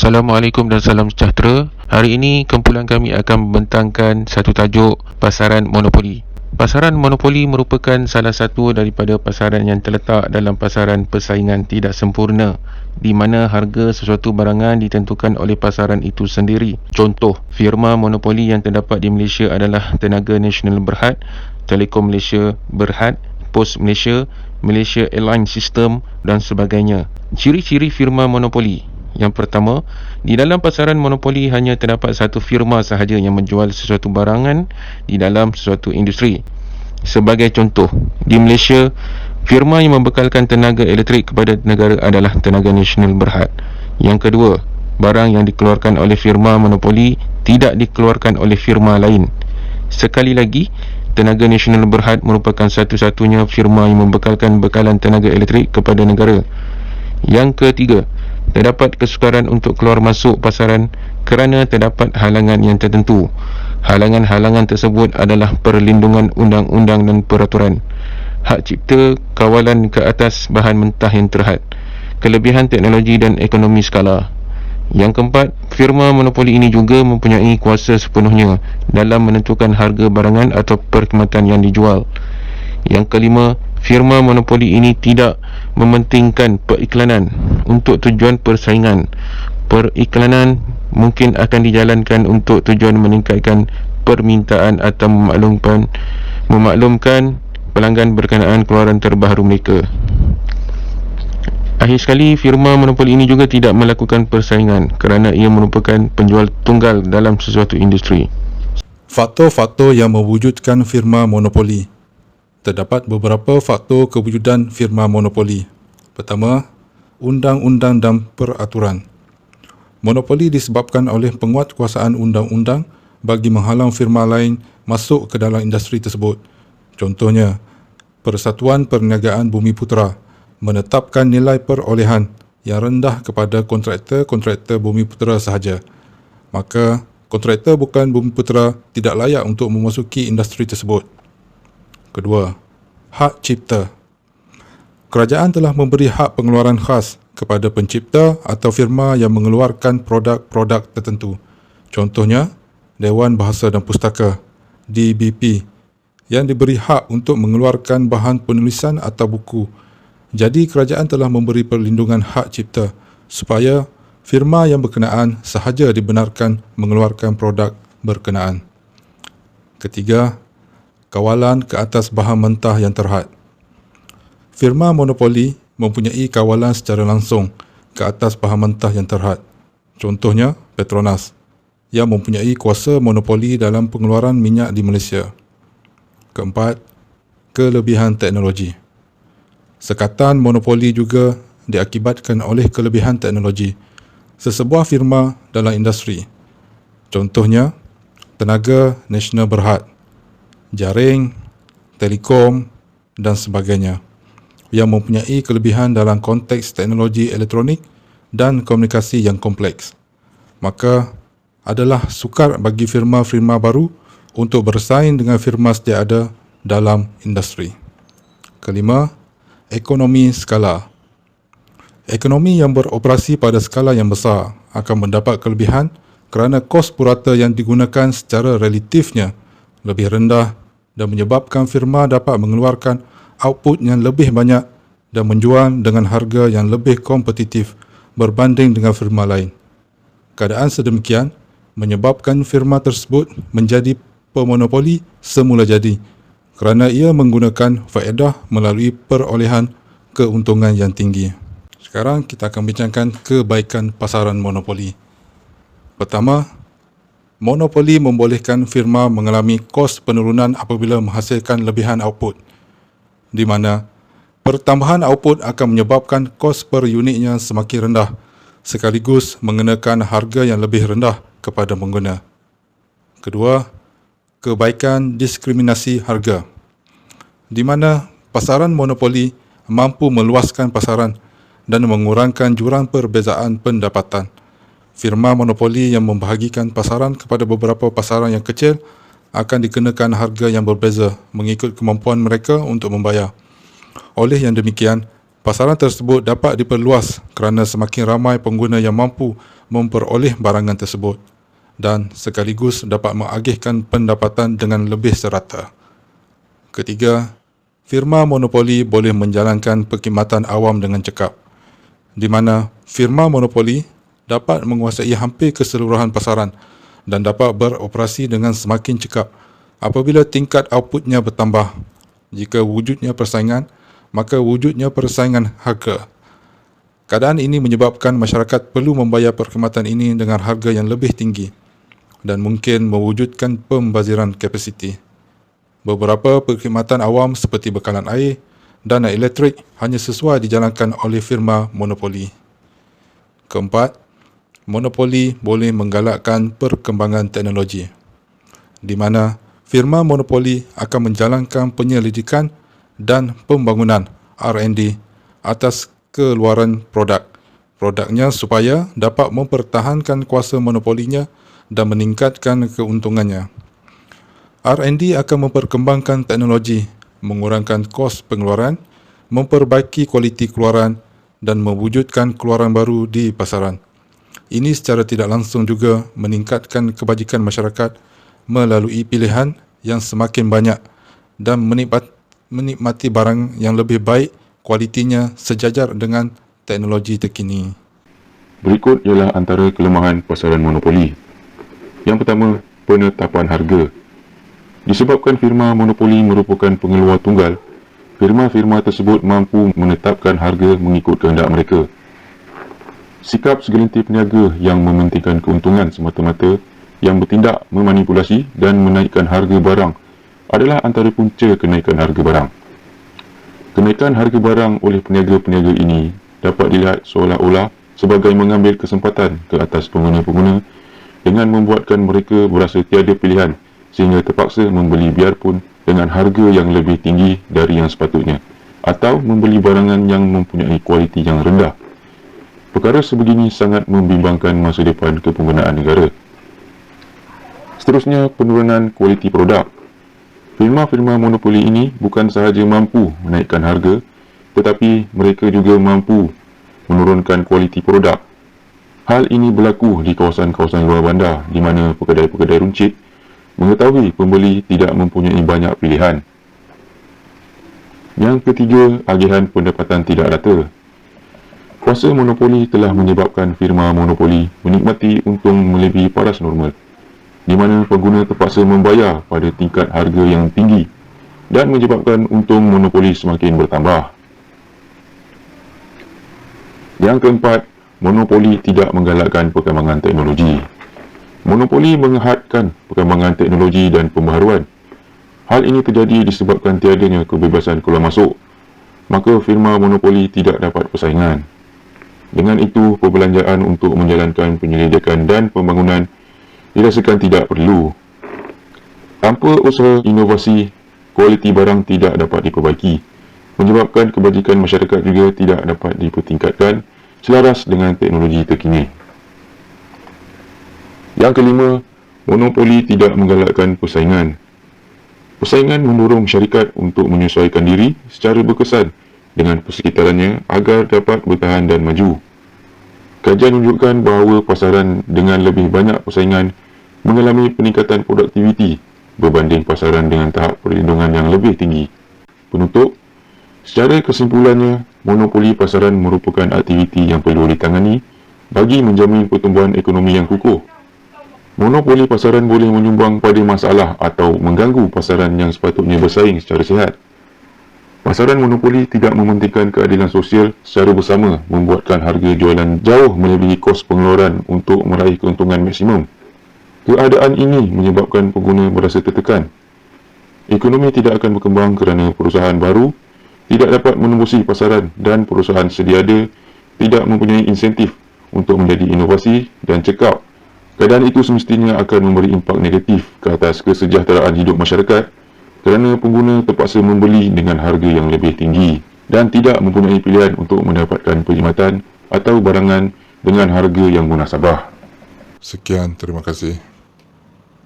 Assalamualaikum dan salam sejahtera. Hari ini kumpulan kami akan membentangkan satu tajuk, pasaran monopoli. Pasaran monopoli merupakan salah satu daripada pasaran yang terletak dalam pasaran persaingan tidak sempurna, di mana harga sesuatu barangan ditentukan oleh pasaran itu sendiri. Contoh, firma monopoli yang terdapat di Malaysia adalah Tenaga Nasional Berhad, Telekom Malaysia Berhad, Pos Malaysia, Malaysia Airline System dan sebagainya. Ciri-ciri firma monopoli. Yang pertama, di dalam pasaran monopoli hanya terdapat satu firma sahaja yang menjual sesuatu barangan di dalam sesuatu industri. Sebagai contoh, di Malaysia, firma yang membekalkan tenaga elektrik kepada negara adalah Tenaga Nasional Berhad. Yang kedua, barang yang dikeluarkan oleh firma monopoli tidak dikeluarkan oleh firma lain. Sekali lagi, Tenaga Nasional Berhad merupakan satu-satunya firma yang membekalkan bekalan tenaga elektrik kepada negara. Yang ketiga, terdapat kesukaran untuk keluar masuk pasaran kerana terdapat halangan yang tertentu. Halangan-halangan tersebut adalah perlindungan undang-undang dan peraturan, hak cipta, kawalan ke atas bahan mentah yang terhad, kelebihan teknologi dan ekonomi skala. Yang keempat, firma monopoli ini juga mempunyai kuasa sepenuhnya dalam menentukan harga barangan atau perkhidmatan yang dijual. Yang kelima, firma monopoli ini tidak mementingkan periklanan untuk tujuan persaingan. Periklanan mungkin akan dijalankan untuk tujuan meningkatkan permintaan atau memaklumkan pelanggan berkenaan keluaran terbaru mereka. Akhir sekali, firma monopoli ini juga tidak melakukan persaingan kerana ia merupakan penjual tunggal dalam sesuatu industri. Faktor-faktor yang mewujudkan firma monopoli. Terdapat beberapa faktor kewujudan firma monopoli. Pertama, undang-undang dan peraturan. Monopoli disebabkan oleh penguatkuasaan undang-undang bagi menghalang firma lain masuk ke dalam industri tersebut. Contohnya, Persatuan Perniagaan Bumiputera menetapkan nilai perolehan yang rendah kepada kontraktor-kontraktor Bumiputera sahaja. Maka, kontraktor bukan Bumiputera tidak layak untuk memasuki industri tersebut. Kedua, hak cipta. Kerajaan telah memberi hak pengeluaran khas kepada pencipta atau firma yang mengeluarkan produk-produk tertentu. Contohnya, Dewan Bahasa dan Pustaka (DBP) yang diberi hak untuk mengeluarkan bahan penulisan atau buku. Jadi, kerajaan telah memberi perlindungan hak cipta supaya firma yang berkenaan sahaja dibenarkan mengeluarkan produk berkenaan. Ketiga, kawalan ke atas bahan mentah yang terhad. Firma monopoli mempunyai kawalan secara langsung ke atas bahan mentah yang terhad. Contohnya, Petronas yang mempunyai kuasa monopoli dalam pengeluaran minyak di Malaysia. Keempat, kelebihan teknologi. Sekatan monopoli juga diakibatkan oleh kelebihan teknologi sesebuah firma dalam industri. Contohnya, Tenaga Nasional Berhad, jaring, telekom dan sebagainya yang mempunyai kelebihan dalam konteks teknologi elektronik dan komunikasi yang kompleks. Maka adalah sukar bagi firma-firma baru untuk bersaing dengan firma sedia ada dalam industri. Kelima, ekonomi skala. Ekonomi yang beroperasi pada skala yang besar akan mendapat kelebihan kerana kos purata yang digunakan secara relatifnya lebih rendah dan menyebabkan firma dapat mengeluarkan output yang lebih banyak dan menjual dengan harga yang lebih kompetitif berbanding dengan firma lain. Keadaan sedemikian menyebabkan firma tersebut menjadi pemonopoli semula jadi kerana ia menggunakan faedah melalui perolehan keuntungan yang tinggi. Sekarang kita akan bincangkan kebaikan pasaran monopoli. Pertama, monopoli membolehkan firma mengalami kos penurunan apabila menghasilkan lebihan output, di mana pertambahan output akan menyebabkan kos per unitnya semakin rendah, sekaligus mengenakan harga yang lebih rendah kepada pengguna. Kedua, kebaikan diskriminasi harga, di mana pasaran monopoli mampu meluaskan pasaran dan mengurangkan jurang perbezaan pendapatan. Firma monopoli yang membahagikan pasaran kepada beberapa pasaran yang kecil akan dikenakan harga yang berbeza mengikut kemampuan mereka untuk membayar. Oleh yang demikian, pasaran tersebut dapat diperluas kerana semakin ramai pengguna yang mampu memperoleh barangan tersebut dan sekaligus dapat mengagihkan pendapatan dengan lebih serata. Ketiga, firma monopoli boleh menjalankan perkhidmatan awam dengan cekap, di mana firma monopoli dapat menguasai hampir keseluruhan pasaran dan dapat beroperasi dengan semakin cekap apabila tingkat outputnya bertambah. Jika wujudnya persaingan, maka wujudnya persaingan harga. Keadaan ini menyebabkan masyarakat perlu membayar perkhidmatan ini dengan harga yang lebih tinggi dan mungkin mewujudkan pembaziran kapasiti. Beberapa perkhidmatan awam seperti bekalan air dan elektrik hanya sesuai dijalankan oleh firma monopoli. Keempat, monopoli boleh menggalakkan perkembangan teknologi, di mana firma monopoli akan menjalankan penyelidikan dan pembangunan R&D atas keluaran produknya supaya dapat mempertahankan kuasa monopolinya dan meningkatkan keuntungannya. R&D akan memperkembangkan teknologi, mengurangkan kos pengeluaran, memperbaiki kualiti keluaran dan mewujudkan keluaran baru di pasaran. Ini secara tidak langsung juga meningkatkan kebajikan masyarakat melalui pilihan yang semakin banyak dan menikmati barang yang lebih baik kualitinya sejajar dengan teknologi terkini. Berikut ialah antara kelemahan pasaran monopoli. Yang pertama, penetapan harga. Disebabkan firma monopoli merupakan pengeluar tunggal, firma-firma tersebut mampu menetapkan harga mengikut kehendak mereka. Sikap segelintir peniaga yang mementingkan keuntungan semata-mata, yang bertindak memanipulasi dan menaikkan harga barang adalah antara punca kenaikan harga barang. Kenaikan harga barang oleh peniaga-peniaga ini dapat dilihat seolah-olah sebagai mengambil kesempatan ke atas pengguna-pengguna dengan membuatkan mereka berasa tiada pilihan sehingga terpaksa membeli biarpun dengan harga yang lebih tinggi dari yang sepatutnya atau membeli barangan yang mempunyai kualiti yang rendah. Perkara sebegini sangat membimbangkan masa depan kepenggunaan negara. Seterusnya, penurunan kualiti produk. Firma-firma monopoli ini bukan sahaja mampu menaikkan harga, tetapi mereka juga mampu menurunkan kualiti produk. Hal ini berlaku di kawasan-kawasan luar bandar di mana pekedai-pekedai runcit mengetahui pembeli tidak mempunyai banyak pilihan. Yang ketiga, agihan pendapatan tidak rata. Kuasa monopoli telah menyebabkan firma monopoli menikmati untung melebihi paras normal, di mana pengguna terpaksa membayar pada tingkat harga yang tinggi dan menyebabkan untung monopoli semakin bertambah. Yang keempat, monopoli tidak menggalakkan perkembangan teknologi. Monopoli menghadkan perkembangan teknologi dan pembaharuan. Hal ini terjadi disebabkan tiadanya kebebasan keluar masuk, maka firma monopoli tidak dapat persaingan. Dengan itu, perbelanjaan untuk menjalankan penyelidikan dan pembangunan dirasakan tidak perlu. Tanpa usaha inovasi, kualiti barang tidak dapat diperbaiki, menyebabkan kebajikan masyarakat juga tidak dapat dipertingkatkan selaras dengan teknologi terkini. Yang kelima, monopoli tidak menggalakkan persaingan. Persaingan mendorong syarikat untuk menyesuaikan diri secara berkesan dengan persekitarannya agar dapat bertahan dan maju. Kajian menunjukkan bahawa pasaran dengan lebih banyak persaingan mengalami peningkatan produktiviti berbanding pasaran dengan tahap perlindungan yang lebih tinggi. Penutup, secara kesimpulannya, monopoli pasaran merupakan aktiviti yang perlu ditangani bagi menjamin pertumbuhan ekonomi yang kukuh. Monopoli pasaran boleh menyumbang pada masalah atau mengganggu pasaran yang sepatutnya bersaing secara sihat. Pasaran monopoli tidak mementingkan keadilan sosial secara bersama membuatkan harga jualan jauh melebihi kos pengeluaran untuk meraih keuntungan maksimum. Keadaan ini menyebabkan pengguna berasa tertekan. Ekonomi tidak akan berkembang kerana perusahaan baru tidak dapat menembusi pasaran dan perusahaan sedia ada tidak mempunyai insentif untuk menjadi inovasi dan cekap. Keadaan itu semestinya akan memberi impak negatif ke atas kesejahteraan hidup masyarakat kerana pengguna terpaksa membeli dengan harga yang lebih tinggi dan tidak mempunyai pilihan untuk mendapatkan perkhidmatan atau barangan dengan harga yang munasabah. Sekian, terima kasih.